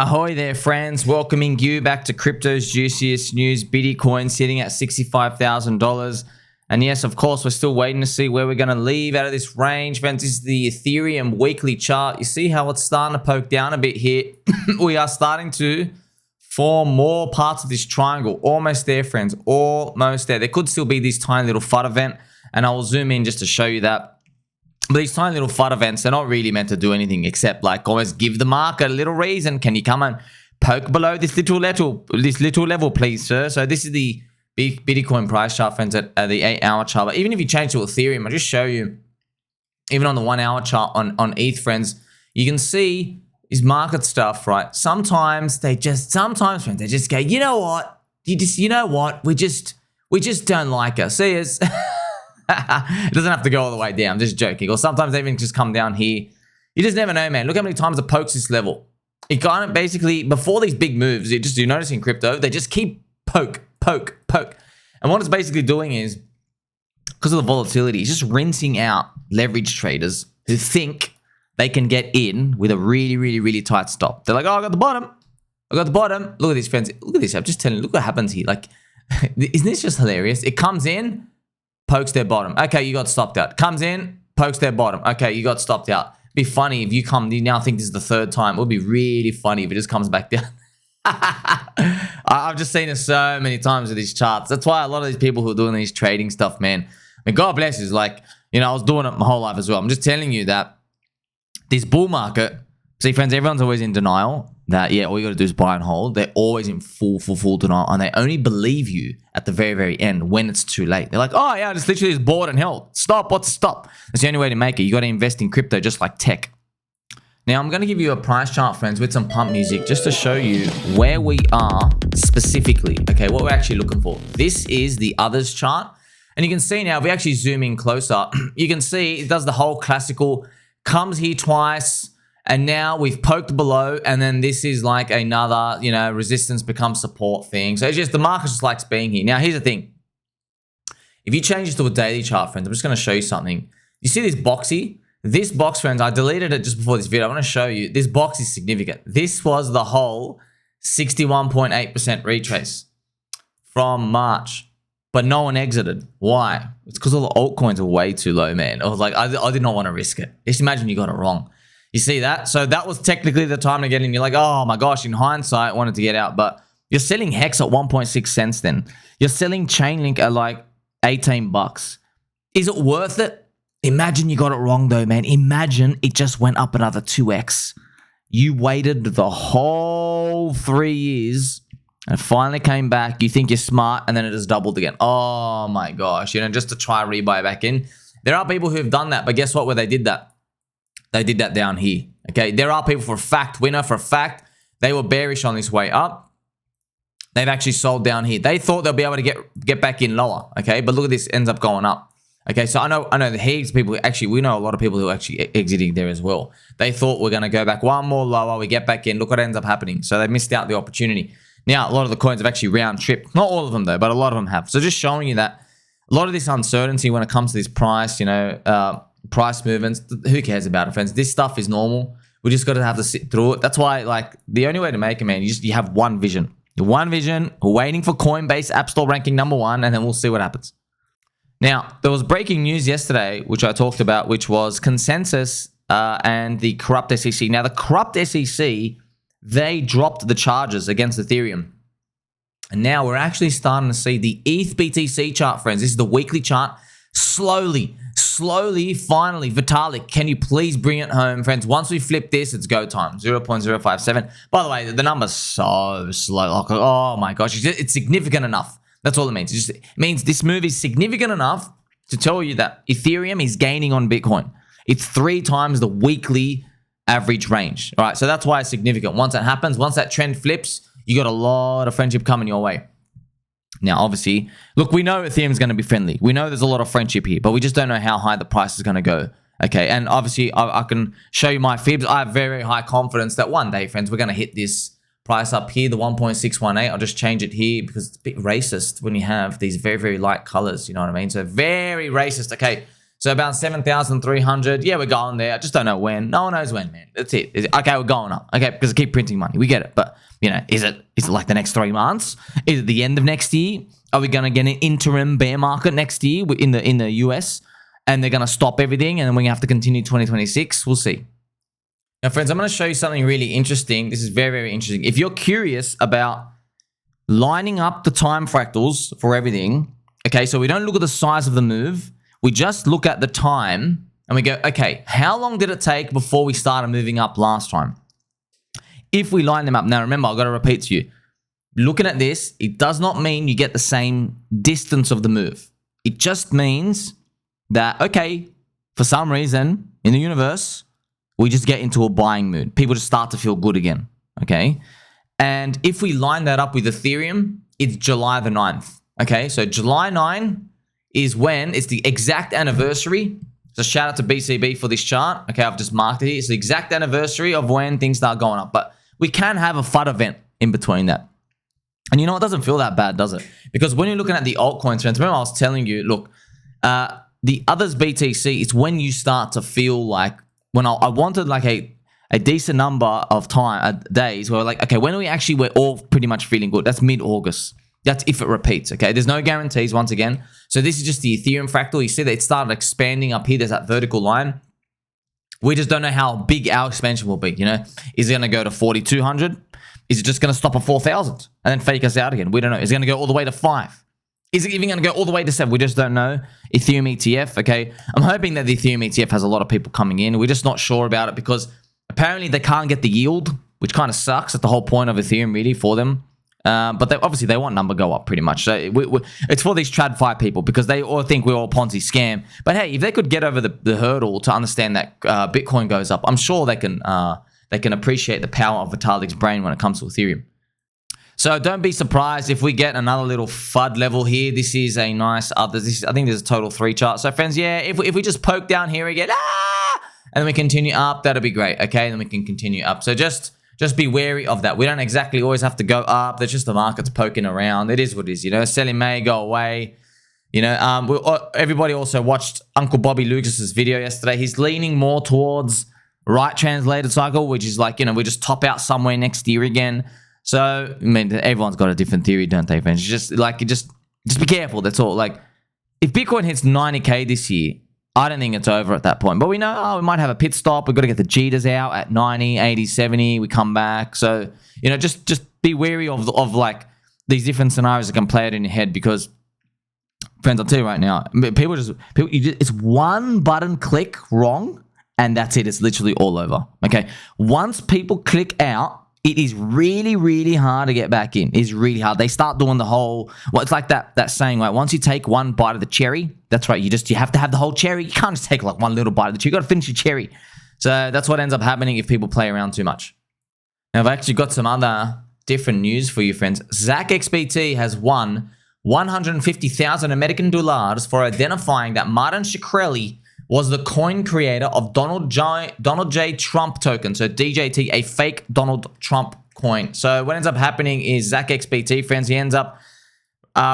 Ahoy there, friends. Welcoming you back to crypto's juiciest news. Bitcoin sitting at $65,000. And yes, of course, we're still waiting to see where we're going to leave out of this range. Friends, this is the Ethereum weekly chart. You see how it's starting to poke down a bit here. We are starting to form more parts of this triangle. Almost there, friends. Almost there. There could still be this tiny little FUD event. And I will zoom in just to show you that. But these tiny little FUD events, they're not really meant to do anything except like almost give the market a little reason. Can you come and poke below this little level, please, sir? So this is the Bitcoin price chart, friends, at the 8-hour chart. But even if you change to Ethereum, I'll just show you, even on the 1-hour chart on ETH, friends, you can see is market stuff, right? Sometimes, friends, they just go, you know what? You know what? We just don't like it. See us. It doesn't have to go all the way down. I'm just joking. Or sometimes they even just come down here. You just never know, man. Look how many times it pokes this level. It kind of basically, before these big moves, you notice in crypto, they just keep poke. And what it's basically doing is, because of the volatility, it's just rinsing out leverage traders who think they can get in with a really tight stop. They're like, oh, I got the bottom. Look at this, friends. Look at this. I'm just telling you, look what happens here. Like, isn't this just hilarious? It comes in, pokes their bottom. Okay, you got stopped out. Comes in, pokes their bottom. Okay, you got stopped out. Be funny if you now think this is the third time. It would be really funny if it just comes back down. I've just seen it so many times with these charts. That's why a lot of these people who are doing these trading stuff, man, and God bless is like, you know, I was doing it my whole life as well. I'm just telling you that this bull market, see, friends, everyone's always in denial that, yeah, all you got to do is buy and hold. They're always in full denial, and they only believe you at the very end when it's too late. They're like, oh, yeah, I just literally just bought and held. Stop. What's stop? That's the only way to make it. You got to invest in crypto just like tech. Now, I'm going to give you a price chart, friends, with some pump music just to show you where we are specifically, okay, what we're actually looking for. This is the others chart, and you can see now, if we actually zoom in closer, you can see it does the whole classical, comes here twice, and now we've poked below, and then this is like another, you know, resistance becomes support thing. So it's just, the market just likes being here. Now, here's the thing. If you change this to a daily chart, friends, I'm just going to show you something. You see this boxy? This box, friends, I deleted it just before this video. I want to show you. This box is significant. This was the whole 61.8% retrace from March, but no one exited. Why? It's because all the altcoins are way too low, man. I was like, I did not want to risk it. Just imagine you got it wrong. You see that? So that was technically the time to get in. You're like, oh my gosh, in hindsight, I wanted to get out. But you're selling Hex at 1.6 cents then. You're selling Chainlink at like 18 bucks. Is it worth it? Imagine you got it wrong though, man. Imagine it just went up another 2x. You waited the whole 3 years and finally came back. You think you're smart, and then it just doubled again. Oh my gosh, you know, just to try rebuy back in. There are people who have done that, but guess what? Where they did that? They did that down here. Okay, there are people for a fact, we know for a fact, they were bearish on this way up. They've actually sold down here. They thought they'll be able to get back in lower. Okay, but look at this, ends up going up. Okay, so I know the heaps of people, actually, we know a lot of people who are actually exiting there as well. They thought we're going to go back one more lower, we get back in, look what ends up happening. So they missed out the opportunity. Now, a lot of the coins have actually round tripped. Not all of them though, but a lot of them have. So just showing you that a lot of this uncertainty when it comes to this price, you know, price movements, who cares about it, friends? This stuff is normal. We just got to have to sit through it. That's why, like, the only way to make it, man, you have one vision. One vision, we're waiting for Coinbase App Store ranking #1, and then we'll see what happens. Now, there was breaking news yesterday, which I talked about, which was consensus and the corrupt SEC. Now, the corrupt SEC, they dropped the charges against Ethereum. And now we're actually starting to see the ETH BTC chart, friends. This is the weekly chart. Slowly, finally, Vitalik, can you please bring it home, friends? Once we flip this, it's go time, 0.057. By the way, the number's so slow. Like, oh my gosh, it's significant enough. That's all it means. It means this move is significant enough to tell you that Ethereum is gaining on Bitcoin. It's 3 times the weekly average range. All right, so that's why it's significant. Once that happens, once that trend flips, you got a lot of friendship coming your way. Now, obviously, look, we know Ethereum is going to be friendly. We know there's a lot of friendship here, but we just don't know how high the price is going to go. Okay, and obviously, I can show you my fibs. I have very high confidence that one day, friends, we're going to hit this price up here, the 1.618. I'll just change it here because it's a bit racist when you have these very light colors. You know what I mean? So very racist. Okay, So about 7,300. Yeah, we're going there. I just don't know when. No one knows when, man. That's it. Okay, we're going up. Okay, because I keep printing money. We get it. But, you know, is it like the next 3 months? Is it the end of next year? Are we going to get an interim bear market next year in the US? And they're going to stop everything and then we're going to have to continue 2026? We'll see. Now, friends, I'm going to show you something really interesting. This is very, very interesting. If you're curious about lining up the time fractals for everything, okay, so we don't look at the size of the move. We just look at the time and we go, okay, how long did it take before we started moving up last time? If we line them up, now remember, I've got to repeat to you, looking at this, it does not mean you get the same distance of the move. It just means that, okay, for some reason in the universe, we just get into a buying mood. People just start to feel good again, okay? And if we line that up with Ethereum, it's July the 9th, okay? So July 9 is when it's the exact anniversary. So shout out to BCB for this chart. Okay, I've just marked it here. It's the exact anniversary of when things start going up. But we can have a FUD event in between that. And you know, it doesn't feel that bad, does it? Because when you're looking at the altcoins, friends, remember I was telling you, look, the others BTC, it's when you start to feel like, when I wanted like a decent number of days where we're like, okay, when we're all pretty much feeling good. That's mid-August. That's if it repeats, okay? There's no guarantees once again. So this is just the Ethereum fractal. You see that it started expanding up here. There's that vertical line. We just don't know how big our expansion will be, you know? Is it going to go to 4,200? Is it just going to stop at 4,000 and then fake us out again? We don't know. Is it going to go all the way to 5? Is it even going to go all the way to 7? We just don't know. Ethereum ETF, okay? I'm hoping that the Ethereum ETF has a lot of people coming in. We're just not sure about it because apparently they can't get the yield, which kind of sucks. That's the whole point of Ethereum really for them. But obviously they want number go up pretty much. So it's for these TradFi people because they all think we're all Ponzi scam. But hey, if they could get over the hurdle to understand that Bitcoin goes up, I'm sure they can appreciate the power of Vitalik's brain when it comes to Ethereum. So don't be surprised if we get another little FUD level here. This is a nice I think there's a total 3 chart. So friends, yeah, if we just poke down here again, and then we continue up, that'll be great. Okay, then we can continue up. So just be wary of that. We don't exactly always have to go up. There's just the market's poking around. It is what it is, you know. Selling may go away. You know, everybody also watched Uncle Bobby Lucas's video yesterday. He's leaning more towards right translated cycle, which is like, you know, we just top out somewhere next year again. So, I mean, everyone's got a different theory, don't they, friends? Just be careful. That's all. Like, if Bitcoin hits 90K this year, I don't think it's over at that point. But we know, we might have a pit stop. We've got to get the cheaters out at 90, 80, 70. We come back. So, you know, just be wary of like these different scenarios that can play out in your head because, friends, I'll tell you right now, it's one button click wrong and that's it. It's literally all over. Okay. Once people click out, it is really, really hard to get back in. It's really hard. They start doing the whole, well, it's like that saying, right? Once you take one bite of the cherry, that's right. You have to have the whole cherry. You can't just take like one little bite of the cherry. You got to finish your cherry. So that's what ends up happening if people play around too much. Now, I've actually got some other different news for you, friends. ZachXBT has won 150,000 American dollars for identifying that Martin Shkreli was the coin creator of Donald J. Trump token. So DJT, a fake Donald Trump coin. So what ends up happening is ZachXBT, friends, he ends up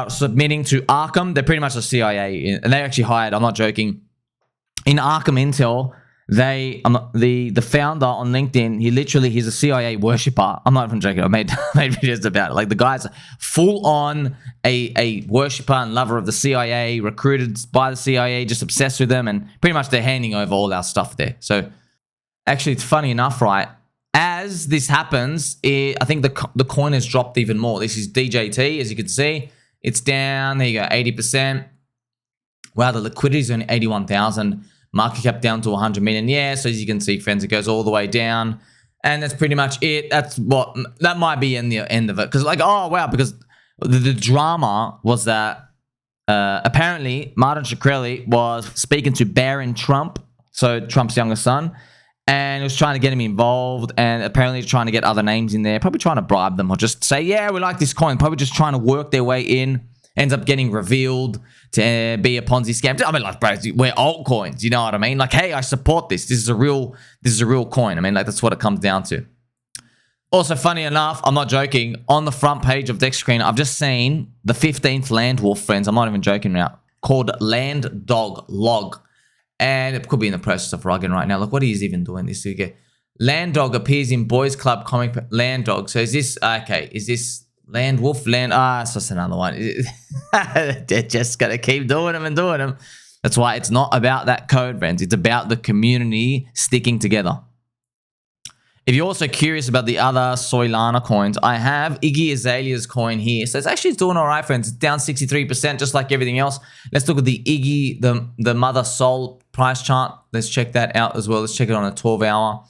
submitting to Arkham. They're pretty much the CIA, and they actually hired, I'm not joking, in Arkham Intel, the founder on LinkedIn, he's a CIA worshipper. I'm not even joking. I made videos about it. Like the guy's full on a worshipper and lover of the CIA, recruited by the CIA, just obsessed with them, and pretty much they're handing over all our stuff there. So actually, it's funny enough, right? As this happens, I think the coin has dropped even more. This is DJT, as you can see. It's down. There you go, 80%. Wow, the liquidity is only 81,000. Market cap down to 100 million. Yeah, so as you can see, friends, it goes all the way down. And that's pretty much it. That might be in the end of it. Because like, oh, wow, because the drama was that apparently Martin Shkreli was speaking to Barron Trump, so Trump's younger son, and he was trying to get him involved, and apparently trying to get other names in there, probably trying to bribe them or just say, yeah, we like this coin, probably just trying to work their way in. Ends up getting revealed to be a Ponzi scam. I mean, like, bro, we're altcoins. You know what I mean? Like, hey, I support this. This is a real coin. I mean, like, that's what it comes down to. Also, funny enough, I'm not joking. On the front page of Dex Screen, I've just seen the 15th Landwolf, friends. I'm not even joking now. Called Land Dog Log. And it could be in the process of rugging right now. Look what he's even doing this again. Landdog appears in Boys Club comic. Landdog. So is this okay? Is this Landwolf? It's just another one. They're just gonna keep doing them and doing them. That's why it's not about that code, friends. It's about the community sticking together. If you're also curious about the other Soylana coins, I have Iggy Azalea's coin here. So it's actually doing all right, friends. It's down 63%, just like everything else. Let's look at the Iggy, the Mother Sol price chart. Let's check that out as well. Let's check it on a 12-hour.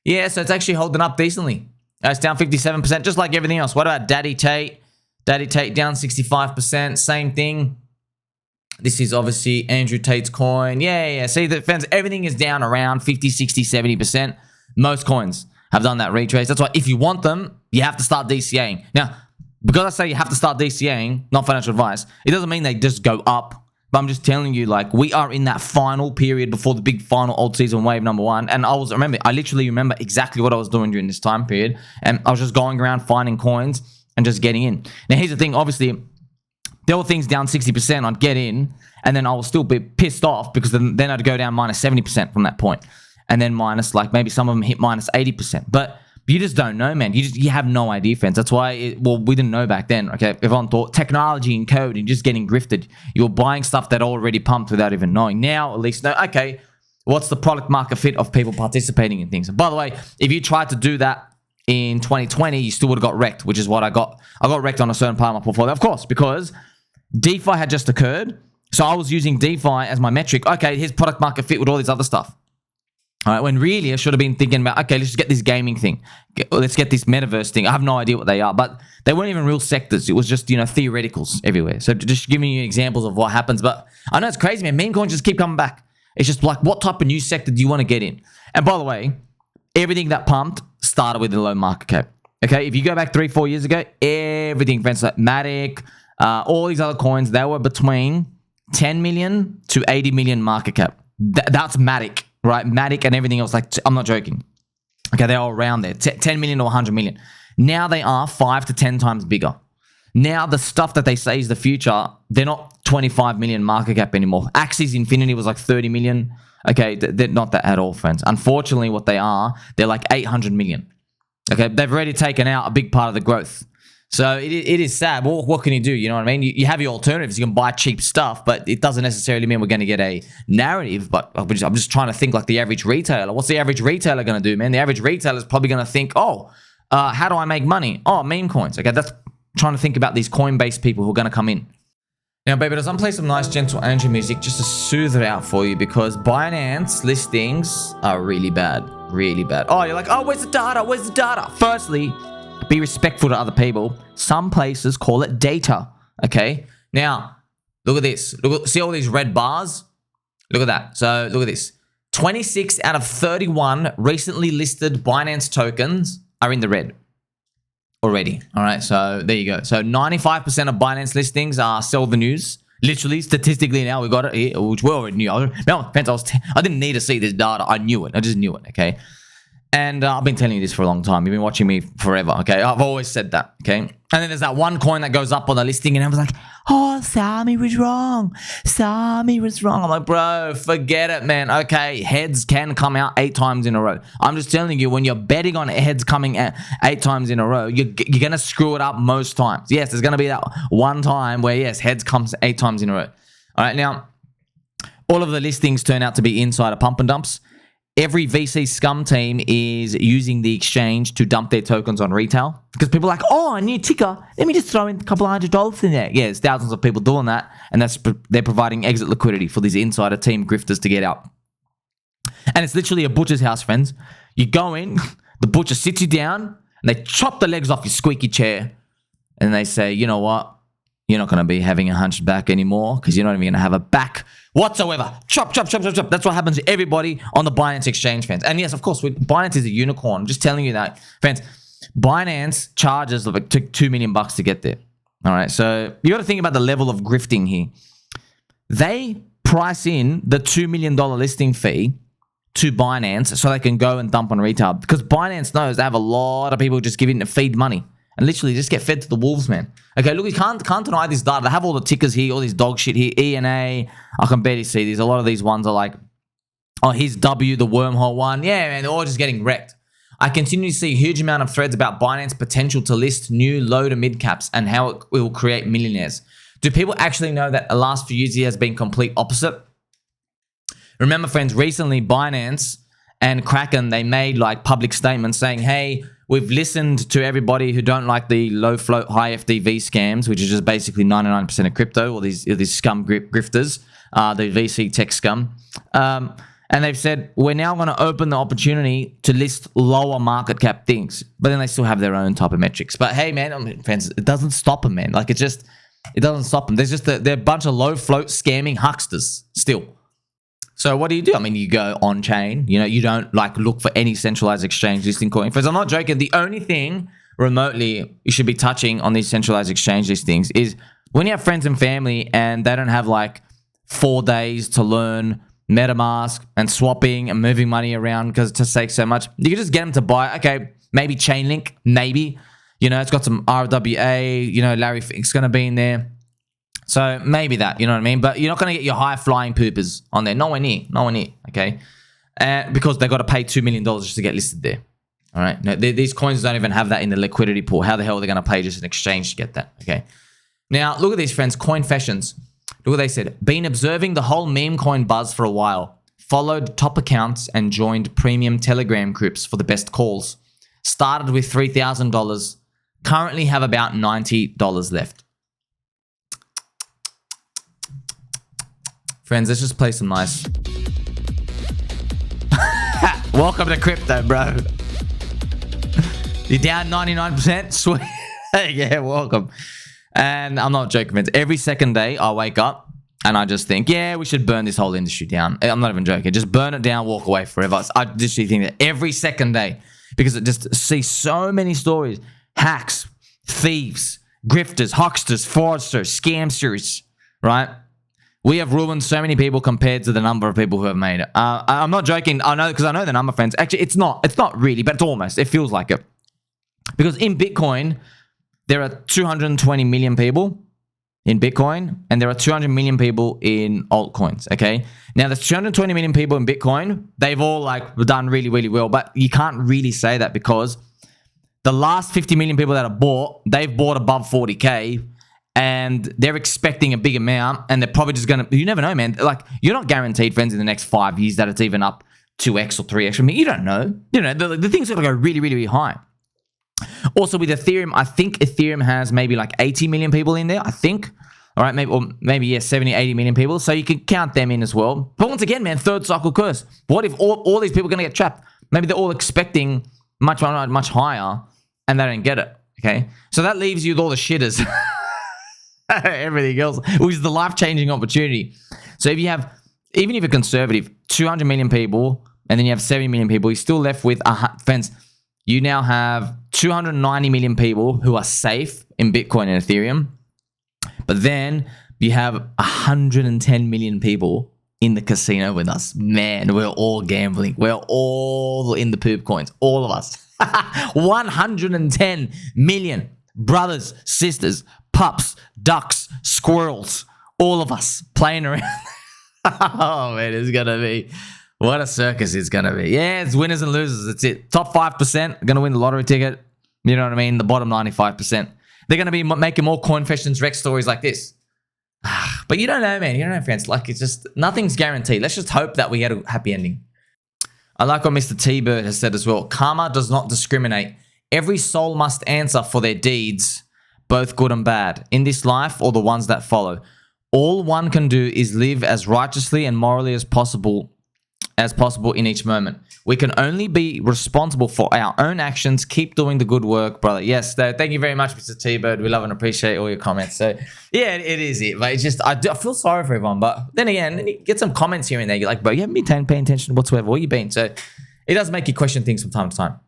Yeah, so it's actually holding up decently. It's down 57%, just like everything else. What about Daddy Tate? Daddy Tate down 65%. Same thing. This is obviously Andrew Tate's coin. Yeah. See, the friends, everything is down around 50, 60, 70%. Most coins have done that retrace. That's why if you want them, you have to start DCAing. Now, because I say you have to start DCAing, not financial advice, it doesn't mean they just go up. But I'm just telling you, like, we are in that final period before the big final Altseason wave #1. And I literally remember exactly what I was doing during this time period. And I was just going around finding coins and just getting in. Now, here's the thing. Obviously, there were things down 60%. I'd get in, and then I will still be pissed off because then I'd go down minus 70% from that point. And then minus, like, maybe some of them hit minus 80%. But you just don't know, man. You have no idea, friends. That's why, we didn't know back then, okay? Everyone thought technology and code and just getting grifted. You were buying stuff that already pumped without even knowing. Now, at least know, okay, what's the product market fit of people participating in things? And by the way, if you tried to do that in 2020, you still would have got wrecked, which is what I got. I got wrecked on a certain part of my portfolio, of course, because DeFi had just occurred. So I was using DeFi as my metric. Okay, here's product market fit with all this other stuff. All right, when really I should have been thinking about, okay, let's just get this gaming thing. Let's get this metaverse thing. I have no idea what they are, but they weren't even real sectors. It was just, theoreticals everywhere. So just giving you examples of what happens. But I know it's crazy, man. Meme coins just keep coming back. It's just like, what type of new sector do you want to get in? And by the way, everything that pumped started with a low market cap. Okay, if you go back 3-4 years ago, everything, friends, like Matic, all these other coins, they were between 10 million to 80 million market cap. That's Matic. Right, Matic and everything else, like, I'm not joking. Okay, they're all around there, 10 million to 100 million. Now they are 5 to 10 times bigger. Now the stuff that they say is the future, they're not 25 million market cap anymore. Axie's Infinity was like 30 million. Okay, they're not that at all, friends. Unfortunately, what they are, they're like 800 million. Okay, they've already taken out a big part of the growth. So it is sad. Well, what can you do? You know what I mean? You have your alternatives. You can buy cheap stuff, but it doesn't necessarily mean we're going to get a narrative. But I'm just trying to think like the average retailer. What's the average retailer going to do, man? The average retailer is probably going to think, how do I make money? Oh, meme coins. Okay, that's trying to think about these coin-based people who are going to come in. Now, baby, I'm play some nice, gentle Andrew music just to soothe it out for you because Binance listings are really bad. Really bad. Oh, you're like, where's the data? Where's the data? Firstly, be respectful to other people. Some places call it data. Okay. Now, look at this. See all these red bars? Look at that. So look at this. 26 out of 31 recently listed Binance tokens are in the red already. All right. So there you go. So 95% of Binance listings are sell the news. Literally, statistically now, we got it here, which we already knew. No offense, I didn't need to see this data. I knew it. I just knew it. Okay. And I've been telling you this for a long time. You've been watching me forever, okay? I've always said that, okay? And then there's that one coin that goes up on the listing and everyone's like, Sami was wrong. Sami was wrong. I'm like, bro, forget it, man. Okay, heads can come out 8 times in a row. I'm just telling you, when you're betting on heads coming at 8 times in a row, you're going to screw it up most times. Yes, there's going to be that one time where, yes, heads comes 8 times in a row. All right, now, all of the listings turn out to be insider pump and dumps. Every VC scum team is using the exchange to dump their tokens on retail because people are like, a new ticker. Let me just throw in a couple of $100 in there. Yeah, there's thousands of people doing that, and they're providing exit liquidity for these insider team grifters to get out. And it's literally a butcher's house, friends. You go in, the butcher sits you down, and they chop the legs off your squeaky chair, and they say, you know what? You're not going to be having a hunchback anymore because you're not even going to have a back whatsoever. Chop, chop, chop, chop, chop. That's what happens to everybody on the Binance exchange, fans. And yes, of course, Binance is a unicorn. I'm just telling you that, fans. Binance charges like $2 million to get there. All right, so you got to think about the level of grifting here. They price in the $2 million listing fee to Binance so they can go and dump on retail because Binance knows they have a lot of people just giving to feed money. And literally just get fed to the wolves, man. Okay, look, you can't deny this data. They have all the tickers here, all this dog shit here. ENA, I can barely see these. A lot of these ones are like Oh, here's W, the wormhole one. Yeah, man, they're all just getting wrecked. I continue to see a huge amount of threads about Binance potential to list new low to mid caps and how it will create millionaires. Do people actually know that the last few years has been complete opposite? Remember, friends, recently Binance and Kraken, they made like public statements saying, hey, we've listened to everybody who don't like the low float, high FDV scams, which is just basically 99% of crypto, or these scum grifters, the VC tech scum. And they've said, we're now going to open the opportunity to list lower market cap things. But then they still have their own type of metrics. But hey, man, I mean, friends, it doesn't stop them, man. Like, it doesn't stop them. There's just they're a bunch of low float scamming hucksters still. So what do? I mean, you go on chain. You know, you don't like look for any centralized exchange listing Coinfessions. I'm not joking. The only thing remotely you should be touching on these centralized exchange listings is when you have friends and family and they don't have like 4 days to learn MetaMask and swapping and moving money around because it just takes so much. You can just get them to buy, okay, maybe Chainlink, maybe. You know, it's got some RWA, you know, Larry Fink's going to be in there. So maybe that, you know what I mean? But you're not going to get your high-flying poopers on there. Nowhere near, okay? Because they've got to pay $2 million just to get listed there. All right? Now, these coins don't even have that in the liquidity pool. How the hell are they going to pay just an exchange to get that, okay? Now, look at these, friends. Coinfessions. Look what they said. Been observing the whole meme coin buzz for a while. Followed top accounts and joined premium Telegram groups for the best calls. Started with $3,000. Currently have about $90 left. Friends, let's just play some nice. Welcome to crypto, bro. You're down 99%? Sweet. Yeah, welcome. And I'm not joking, friends. Every second day, I wake up and I just think, yeah, we should burn this whole industry down. I'm not even joking. Just burn it down, walk away forever. I literally think that every second day because I just see so many stories. Hacks, thieves, grifters, hucksters, fraudsters, scamsters, right? We have ruined so many people compared to the number of people who have made it. I'm not joking. I know because I know the number, friends. Actually, it's not really, but it's almost. It feels like it. Because in Bitcoin, there are 220 million people in Bitcoin, and there are 200 million people in altcoins, okay? Now, there's 220 million people in Bitcoin. They've all like done really, really well, but you can't really say that because the last 50 million people that have bought, they've bought above 40K, and they're expecting a big amount, and they're probably just going to, you never know, man. Like, you're not guaranteed, friends, in the next 5 years that it's even up 2x or 3x. I mean, you don't know. You know, the thing's going to go really, really, really high. Also, with Ethereum, I think Ethereum has maybe like 80 million people in there, I think. All right, maybe yeah, 70, 80 million people. So you can count them in as well. But once again, man, third cycle curse. What if all these people are going to get trapped? Maybe they're all expecting much higher, and they don't get it, okay? So that leaves you with all the shitters. Everything else, which is the life-changing opportunity. So if you have, even if you're conservative, 200 million people, and then you have 70 million people, you're still left with, friends, you now have 290 million people who are safe in Bitcoin and Ethereum. But then you have 110 million people in the casino with us. Man, we're all gambling. We're all in the poop coins. All of us. 110 million brothers, sisters, pups, ducks, squirrels. All of us playing around. Oh, man, it's going to be... What a circus it's going to be. Yeah, it's winners and losers. That's it. Top 5% going to win the lottery ticket. You know what I mean? The bottom 95%. They're going to be making more Coinfessions Rekt stories like this. But you don't know, man. You don't know, friends. Like, it's just, nothing's guaranteed. Let's just hope that we get a happy ending. I like what Mr. T-Bird has said as well. Karma does not discriminate. Every soul must answer for their deeds, both good and bad, in this life or the ones that follow. All one can do is live as righteously and morally as possible in each moment. We can only be responsible for our own actions. Keep doing the good work, brother. Yes, thank you very much, Mr. T-Bird. We love and appreciate all your comments. So, yeah, it is it. But it's just, I feel sorry for everyone. But then again, you get some comments here and there. You're like, bro, you haven't been paying attention whatsoever. Where you been? So, it does make you question things from time to time.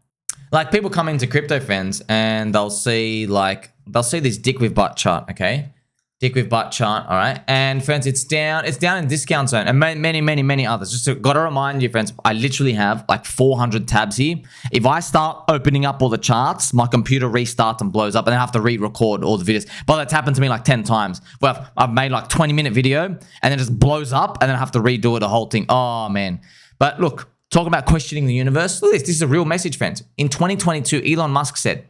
Like, people come into crypto, friends, and they'll see this DickWifButt chart, okay? DickWifButt chart, all right? And friends, it's down in discount zone and many others. Just got to remind you, friends, I literally have like 400 tabs here. If I start opening up all the charts, my computer restarts and blows up and I have to re-record all the videos. But that's happened to me like 10 times. Well, I've made like 20-minute video and then it just blows up and then I have to redo it, the whole thing. Oh, man. But look, talking about questioning the universe, look at this. This is a real message, friends. In 2022, Elon Musk said,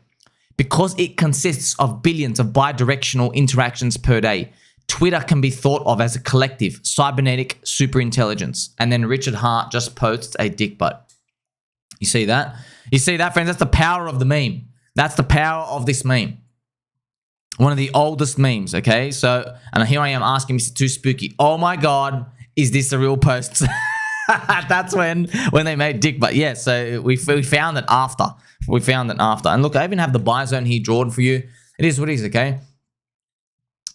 because it consists of billions of bidirectional interactions per day, Twitter can be thought of as a collective, cybernetic superintelligence. And then Richard Hart just posts a dick butt. You see that? You see that, friends? That's the power of the meme. That's the power of this meme. One of the oldest memes, okay? So, and here I am asking Mr. Too Spooky, oh my God, is this a real post? That's when they made dick butt. Yeah, so we found it after. We found it after. And look, I even have the buy zone here drawn for you. It is what it is, okay?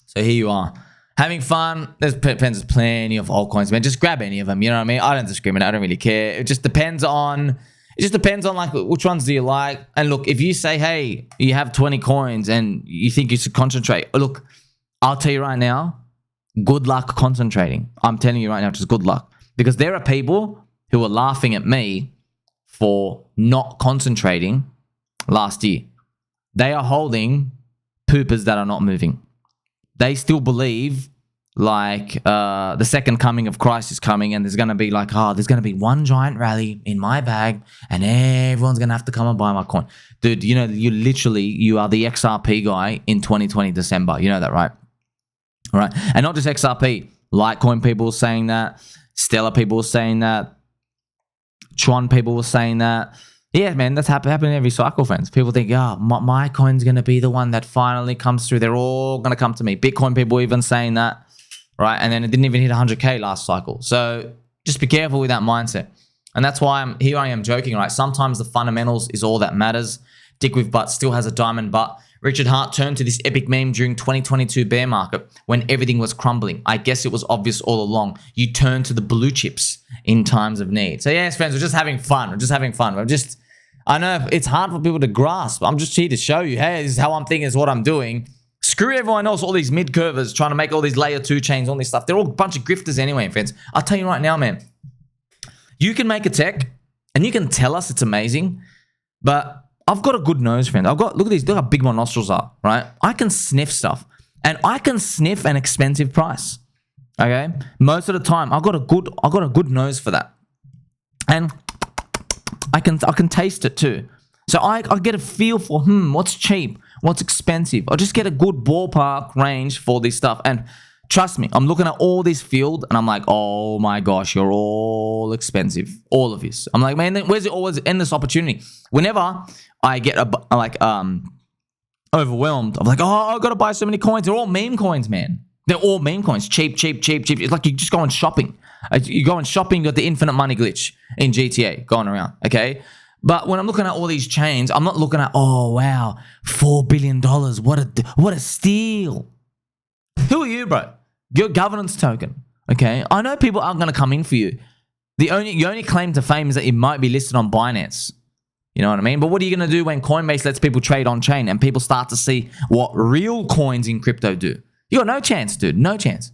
So here you are. Having fun. There's plenty of altcoins, man. Just grab any of them. You know what I mean? I don't discriminate. I don't really care. It just depends on like which ones do you like. And look, if you say, hey, you have 20 coins and you think you should concentrate. Look, I'll tell you right now, good luck concentrating. I'm telling you right now, just good luck. Because there are people who are laughing at me for not concentrating last year. They are holding poopers that are not moving. They still believe like the second coming of Christ is coming and there's going to be like, there's going to be one giant rally in my bag and everyone's going to have to come and buy my coin. Dude, you know, you are the XRP guy in 2020 December. You know that, right? All right. And not just XRP. Litecoin people saying that. Stellar people saying that. Tron people were saying that. Yeah, man, that's happening every cycle, friends. People think, my coin's going to be the one that finally comes through. They're all going to come to me. Bitcoin people even saying that, right? And then it didn't even hit 100K last cycle. So just be careful with that mindset. And that's why I am joking, right? Sometimes the fundamentals is all that matters. DickWifButt still has a diamond butt. Richard Hart turned to this epic meme during 2022 bear market when everything was crumbling. I guess it was obvious all along. You turn to the blue chips in times of need. So yes, friends, we're just having fun. I know it's hard for people to grasp. I'm just here to show you, hey, this is how I'm thinking, this is what I'm doing. Screw everyone else, all these mid-curvers trying to make all these layer 2 chains, all this stuff. They're all a bunch of grifters anyway, friends. I'll tell you right now, man. You can make a tech and you can tell us it's amazing, but I've got a good nose, friend. Look at these, look how big my nostrils are, right? I can sniff stuff and I can sniff an expensive price, okay? Most of the time, I've got a good nose for that. And I can taste it too. So I get a feel for, what's cheap, what's expensive. I just get a good ballpark range for this stuff. And trust me, I'm looking at all this field and I'm like, oh my gosh, you're all expensive. All of this. I'm like, man, where's it always end this opportunity? Whenever I get overwhelmed, I'm like, I got to buy so many coins. They're all meme coins, man. They're all meme coins. Cheap. It's like you're just going shopping. You go shopping, you got the infinite money glitch in GTA going around, okay? But when I'm looking at all these chains, I'm not looking at, oh, wow, $4 billion. What a steal. Who are you, bro? Your governance token, okay? I know people aren't going to come in for you. Your only claim to fame is that you might be listed on Binance. You know what I mean? But what are you going to do when Coinbase lets people trade on chain and people start to see what real coins in crypto do? You got no chance, dude. No chance.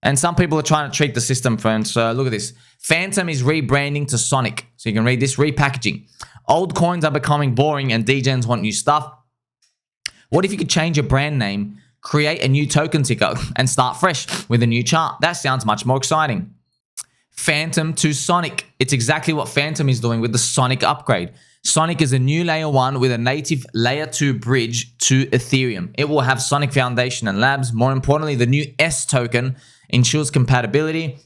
And some people are trying to treat the system, friends. So look at this. Phantom is rebranding to Sonic. So you can read this. Repackaging. Old coins are becoming boring and degens want new stuff. What if you could change your brand name, create a new token ticker, and start fresh with a new chart? That sounds much more exciting. Phantom to Sonic. It's exactly what Phantom is doing with the Sonic upgrade. Sonic is a new layer 1 with a native layer 2 bridge to Ethereum. It will have Sonic Foundation and Labs. More importantly, the new S token ensures compatibility.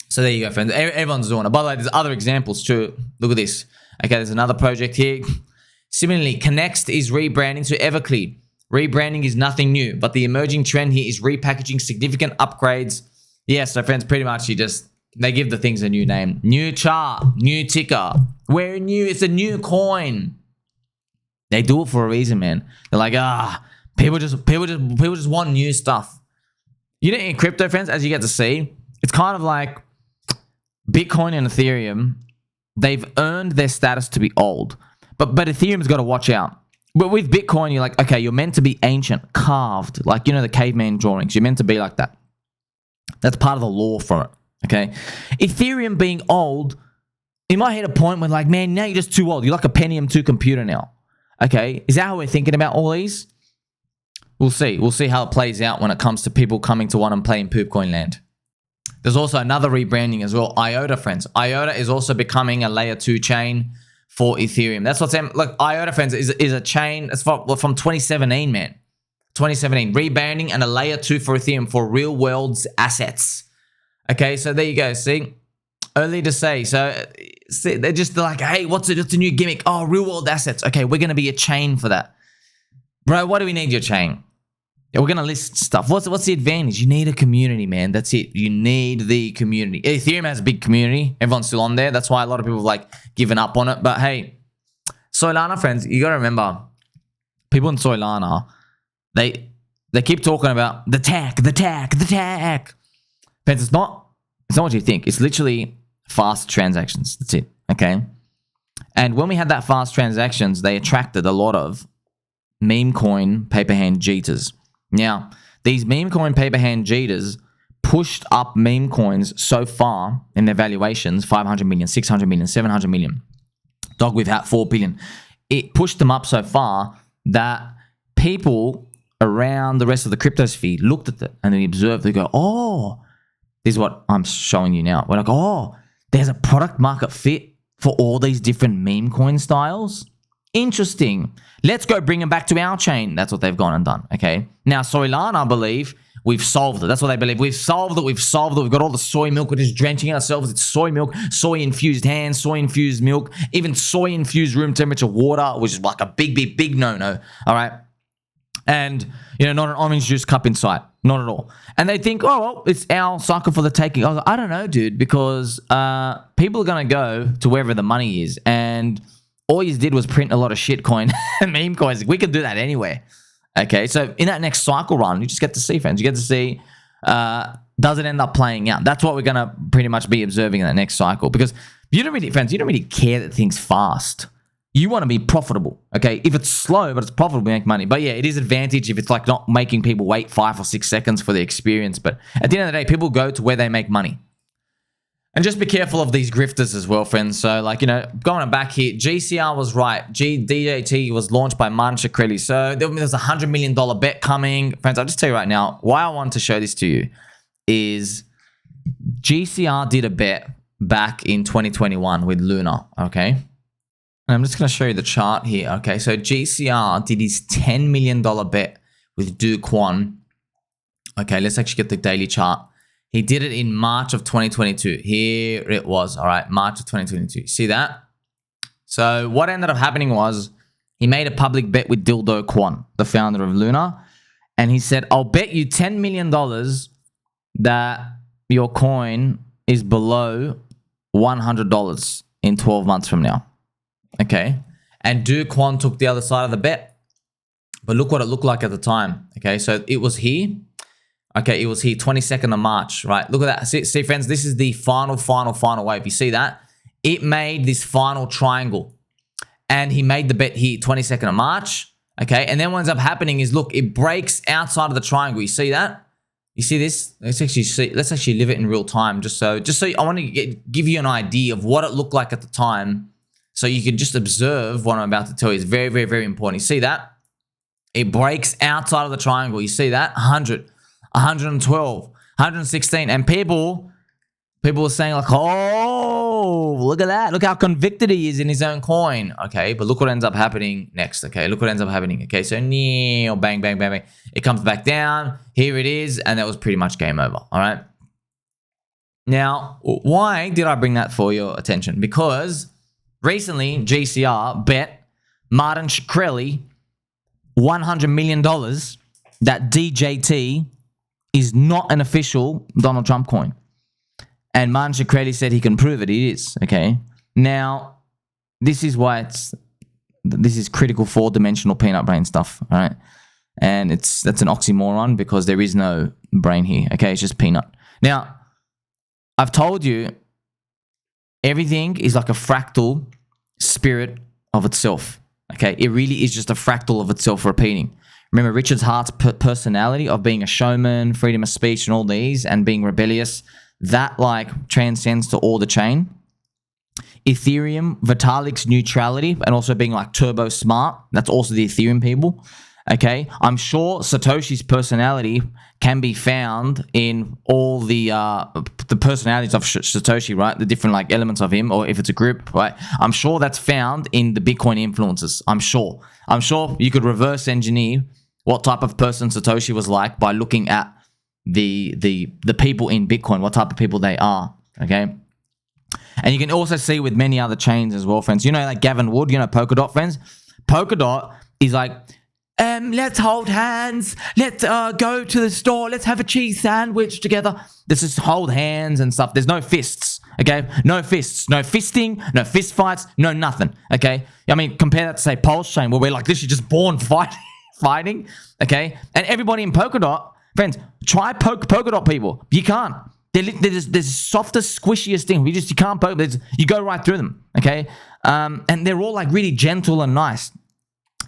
So there you go, friends. Everyone's doing it. By the way, there's other examples too. Look at this. Okay, there's another project here. Similarly, Connext is rebranding to Everclear. Rebranding is nothing new, but the emerging trend here is repackaging significant upgrades. Yeah, so friends, pretty much they give the things a new name. New chart, new ticker. We're new, it's a new coin. They do it for a reason, man. They're like, people just want new stuff. You know, in crypto, friends, as you get to see, it's kind of like Bitcoin and Ethereum. They've earned their status to be old, but Ethereum's got to watch out. But with Bitcoin, you're like, okay, you're meant to be ancient, carved, like, you know, the caveman drawings. You're meant to be like that. That's part of the law for it, okay? Ethereum being old, it might hit a point where, like, man, now you're just too old. You're like a Pentium 2 computer now, okay? Is that how we're thinking about all these? We'll see. We'll see how it plays out when it comes to people coming to want and play in Poopcoin land. There's also another rebranding as well. IOTA, friends. IOTA is also becoming a layer 2 chain for Ethereum. That's what's look. IOTA, friends, is a chain. It's from 2017, man. 2017 rebranding and a layer 2 for Ethereum for real world assets. Okay, so there you go. See, early to say. So see, they're just like, hey, what's a new gimmick? Oh, real world assets. Okay, we're gonna be a chain for that, bro. What do we need your chain? Yeah, we're gonna list stuff. What's the advantage? You need a community, man. That's it. You need the community. Ethereum has a big community. Everyone's still on there. That's why a lot of people have like given up on it. But hey, Soylana, friends, you gotta remember, people in Soylana, they keep talking about the tack. Friends, it's not what you think. It's literally fast transactions. That's it. Okay. And when we had that fast transactions, they attracted a lot of meme coin paper hand cheaters. Now, these meme coin paper hand cheaters pushed up meme coins so far in their valuations, 500 million, 600 million, 700 million. Dog, we've had 4 billion. It pushed them up so far that people around the rest of the cryptosphere looked at it and they observed, they go, oh, this is what I'm showing you now. We're like, oh, there's a product market fit for all these different meme coin styles. Interesting. Let's go bring them back to our chain. That's what they've gone and done. Okay. Now, Soylana, I believe, we've solved it. That's what they believe. We've solved it. We've solved it. We've got all the soy milk. We're just drenching ourselves. It's soy milk, soy-infused hands, soy-infused milk, even soy-infused room temperature water, which is like a big no-no. All right. And, you know, not an orange juice cup in sight. Not at all. And they think, oh, well, it's our cycle for the taking. I was like, I don't know, dude, because people are going to go to wherever the money is. And all you did was print a lot of shitcoin meme coins. We can do that anywhere. Okay, so in that next cycle run, you just get to see, friends. You get to see, does it end up playing out? That's what we're going to pretty much be observing in that next cycle. Because you don't really, friends, you don't really care that things fast. You want to be profitable, okay? If it's slow, but it's profitable, you make money. But yeah, it is advantage if it's like not making people wait 5 or 6 seconds for the experience. But at the end of the day, people go to where they make money. And just be careful of these grifters as well, friends. So, like, you know, going back here, GCR was right. DJT was launched by Shkreli. So there's a $100 million bet coming. Friends, I'll just tell you right now, why I want to show this to you is GCR did a bet back in 2021 with Luna, okay? And I'm just going to show you the chart here, okay? So GCR did his $10 million bet with Do Kwon. Okay, let's actually get the daily chart. He did it in March of 2022. Here it was, all right, March of 2022. See that? So what ended up happening was he made a public bet with Dildo Kwon, the founder of Luna, and he said, I'll bet you $10 million that your coin is below $100 in 12 months from now. Okay, and Do Kwon took the other side of the bet. But look what it looked like at the time. Okay, so it was here. Okay, it was here, 22nd of March, right? Look at that. See, friends, this is the final wave. You see that? It made this final triangle. And he made the bet here, 22nd of March. Okay, and then what ends up happening is, look, it breaks outside of the triangle. You see that? You see this? Let's actually live it in real time. Just so I want to give you an idea of what it looked like at the time. So you can just observe what I'm about to tell you. It's very important. You see that? It breaks outside of the triangle. You see that? 100, 112, 116. And people are saying like, oh, look at that. Look how convicted he is in his own coin. Okay, but look what ends up happening next. Okay, look what ends up happening. Okay, so bang. It comes back down. Here it is. And that was pretty much game over. All right. Now, why did I bring that for your attention? Because recently, GCR bet Shkreli $100 million that DJT is not an official Donald Trump coin. And Shkreli said he can prove it. It is, okay? Now, this is why this is critical 4-dimensional peanut brain stuff, all right? And that's an oxymoron because there is no brain here, okay? It's just peanut. Now, I've told you everything is like a fractal spirit of itself. Okay, it really is just a fractal of itself repeating. Remember Richard Hart's personality of being a showman, freedom of speech, and all these, and being rebellious. That like transcends to all the chain. Ethereum, Vitalik's neutrality, and also being like turbo smart. That's also the Ethereum people. Okay, I'm sure Satoshi's personality can be found in all the personalities of Satoshi, right? The different like elements of him, or if it's a group, right? I'm sure that's found in the Bitcoin influences. I'm sure you could reverse engineer what type of person Satoshi was like by looking at the people in Bitcoin, what type of people they are. Okay. And you can also see with many other chains as well, friends. You know, like Gavin Wood, you know, Polkadot, friends. Polkadot is like, let's hold hands. Let's go to the store. Let's have a cheese sandwich together. Let's just hold hands and stuff. There's no fists, okay? No fists, no fisting, no fist fights, no nothing, okay? I mean, compare that to, say, PulseChain, where we're like literally just born fighting, okay? And everybody in Polkadot, friends, try Polkadot people. You can't. There's the softest, squishiest thing. You can't poke. You go right through them, okay? And they're all like really gentle and nice.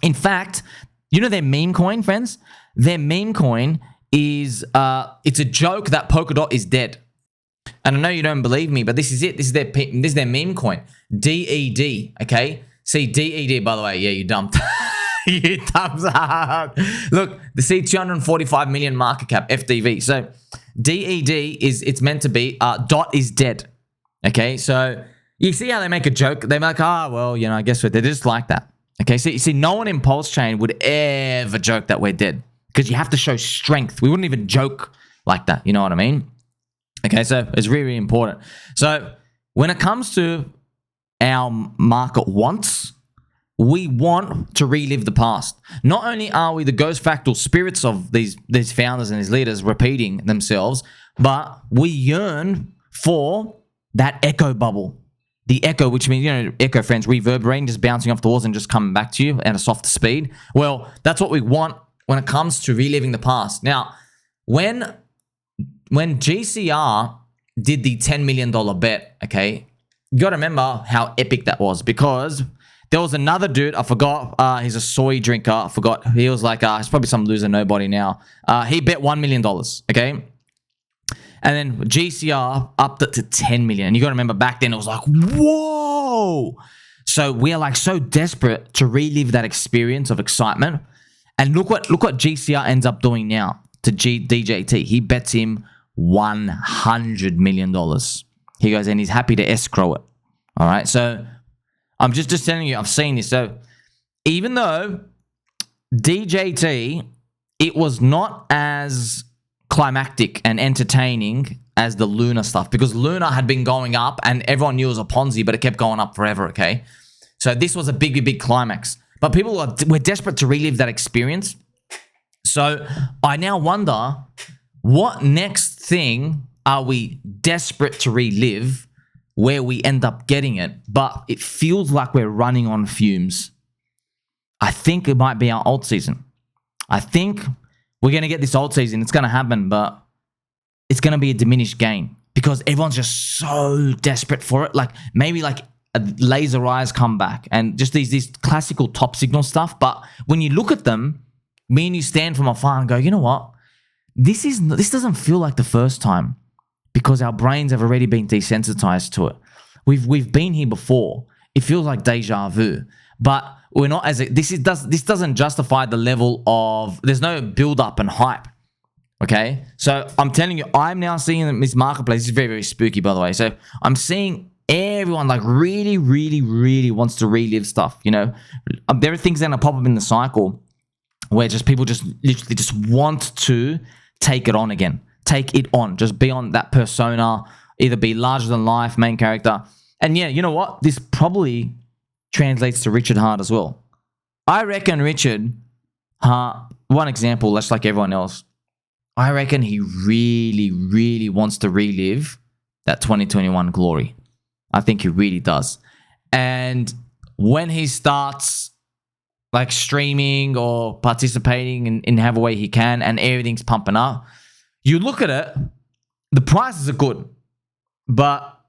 In fact, you know their meme coin, friends? Their meme coin is it's a joke that Polkadot is dead. And I know you don't believe me, but this is it. This is their meme coin. DED, okay? See, DED, by the way, yeah, you dumped. You dumped. Look, the C245 million market cap, FDV. So DED it's meant to be dot is dead. Okay, so you see how they make a joke? They're like, well, you know, I guess they're just like that. Okay, so you see, no one in PulseChain would ever joke that we're dead because you have to show strength. We wouldn't even joke like that. You know what I mean? Okay, so it's really, really important. So when it comes to our market wants, we want to relive the past. Not only are we the ghost fractal spirits of these founders and these leaders repeating themselves, but we yearn for that echo bubble. The echo, which means, you know, echo, friends, reverberating, just bouncing off the walls and just coming back to you at a softer speed. Well, that's what we want when it comes to reliving the past. Now, when GCR did the $10 million bet, okay, you got to remember how epic that was, because there was another dude, I forgot, he's a soy drinker, I forgot, he was like, he's probably some loser nobody now. He bet $1 million, okay? And then GCR upped it to 10 million. And you got to remember back then it was like, whoa. So we are like so desperate to relive that experience of excitement. And look what GCR ends up doing now to DJT. He bets him $100 million. He goes, and he's happy to escrow it. All right. So I'm just telling you, I've seen this. So even though DJT, it was not as climactic and entertaining as the Luna stuff, because Luna had been going up and everyone knew it was a Ponzi, but it kept going up forever, okay? So this was a big climax. But people were desperate to relive that experience. So I now wonder, what next thing are we desperate to relive where we end up getting it, but it feels like we're running on fumes? I think it might be our Altseason. I think we're going to get this Altseason. It's going to happen, but it's going to be a diminished gain because everyone's just so desperate for it. Like maybe like a laser eyes come back and just these classical top signal stuff. But when you look at them, me and you stand from afar and go, you know what? This doesn't feel like the first time, because our brains have already been desensitized to it. We've been here before. It feels like deja vu, but we're not as this doesn't justify the level of, there's no build up and hype. Okay, so I'm telling you, I'm now seeing this marketplace. It's very, very spooky, by the way. So I'm seeing everyone like really wants to relive stuff. You know, there are things that are pop up in the cycle where just people just literally just want to take it on again. Take it on. Just be on that persona. Either be larger than life, main character. And yeah, you know what? This probably translates to Richard Hart as well. I reckon Richard Hart, one example, just like everyone else, I reckon he really wants to relive that 2021 glory. I think he really does. And when he starts like streaming or participating in however way he can and everything's pumping up, you look at it, the prices are good, but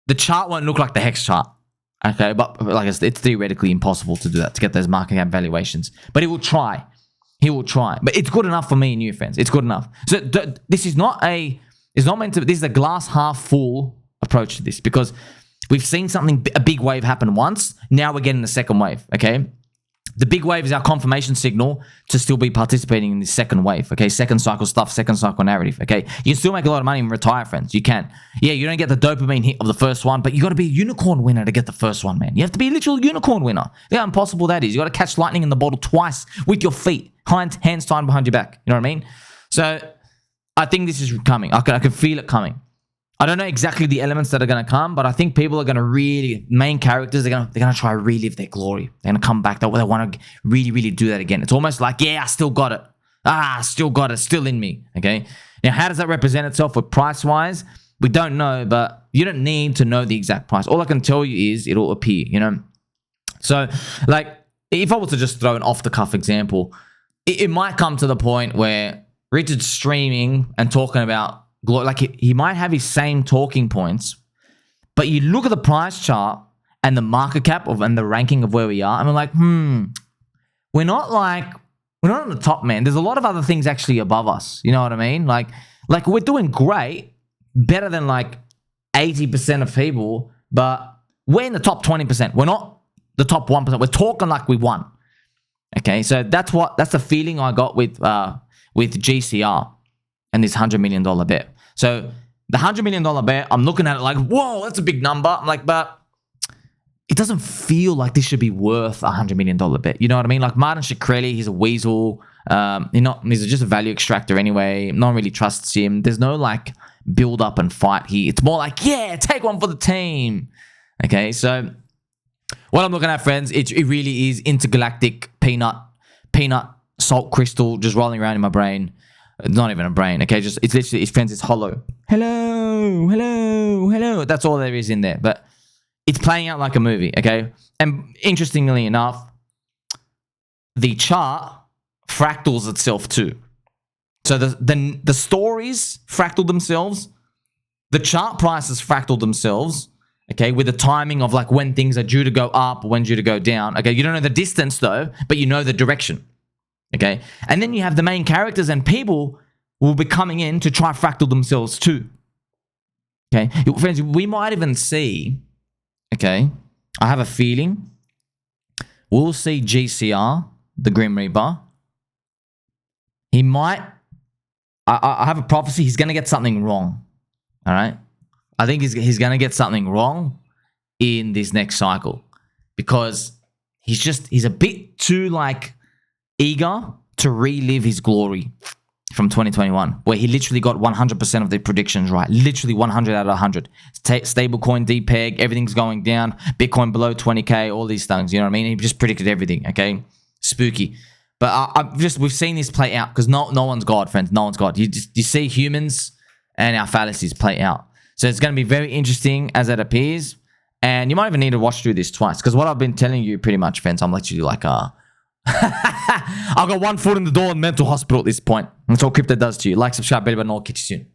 the chart won't look like the Hex chart. Okay, but like it's theoretically impossible to do that, to get those market cap valuations. But he will try. He will try. But it's good enough for me and you, friends. It's good enough. So this is not meant to, this is a glass half full approach to this, because we've seen a big wave happen once. Now we're getting the second wave, okay? The big wave is our confirmation signal to still be participating in this second wave, okay? Second cycle stuff, second cycle narrative, okay? You can still make a lot of money and retire, friends. You can. Yeah, you don't get the dopamine hit of the first one, but you got to be a unicorn winner to get the first one, man. You have to be a literal unicorn winner. Look how impossible that is. You got to catch lightning in the bottle twice with your feet, hands tied behind your back. You know what I mean? So I think this is coming. I can feel it coming. I don't know exactly the elements that are going to come, but I think people are going to really, main characters, they're going to try to relive their glory. They're going to come back. They want to really, really do that again. It's almost like, yeah, I still got it. I still got it. Still in me. Okay. Now, how does that represent itself with price-wise? We don't know, but you don't need to know the exact price. All I can tell you is it'll appear, you know? So, like, if I was to just throw an off-the-cuff example, it might come to the point where Richard's streaming and talking about, like, he might have his same talking points, but you look at the price chart and the market cap and the ranking of where we are, and we're like, we're not on the top, man. There's a lot of other things actually above us. You know what I mean? Like we're doing great, better than like 80% of people, but we're in the top 20%. We're not the top 1%. We're talking like we won. Okay, so that's the feeling I got with GCR and this $100 million bet. So the $100 million bet, I'm looking at it like, whoa, that's a big number. I'm like, but it doesn't feel like this should be worth a $100 million bet. You know what I mean? Like Martin Shkreli, he's a weasel. He's just a value extractor anyway. No one really trusts him. There's no like build up and fight here. It's more like, yeah, take one for the team. Okay, so what I'm looking at, friends, it really is intergalactic peanut salt crystal just rolling around in my brain. It's not even a brain, okay? It's literally, friends, it's hollow. Hello. That's all there is in there. But it's playing out like a movie, okay? And interestingly enough, the chart fractals itself too. So the stories fractal themselves. The chart prices fractal themselves, okay? With the timing of like when things are due to go up, when due to go down. Okay, you don't know the distance though, but you know the direction. Okay, and then you have the main characters and people will be coming in to try fractal themselves too. Okay, friends, we might even see, okay, I have a feeling we'll see GCR, the Grim Reaper. He might, I have a prophecy, he's going to get something wrong. All right, I think he's going to get something wrong in this next cycle because he's a bit too like eager to relive his glory from 2021, where he literally got 100% of the predictions right. Literally 100 out of 100. Stablecoin depeg, everything's going down. Bitcoin below 20K, all these things. You know what I mean? He just predicted everything, okay? Spooky. But we've seen this play out because no one's God, friends. No one's God. You see humans and our fallacies play out. So it's going to be very interesting as it appears. And you might even need to watch through this twice because what I've been telling you pretty much, friends, I'm literally like, I've got one foot in the door in mental hospital at this point. That's all crypto does to you. Like, subscribe, baby, and I'll catch you soon.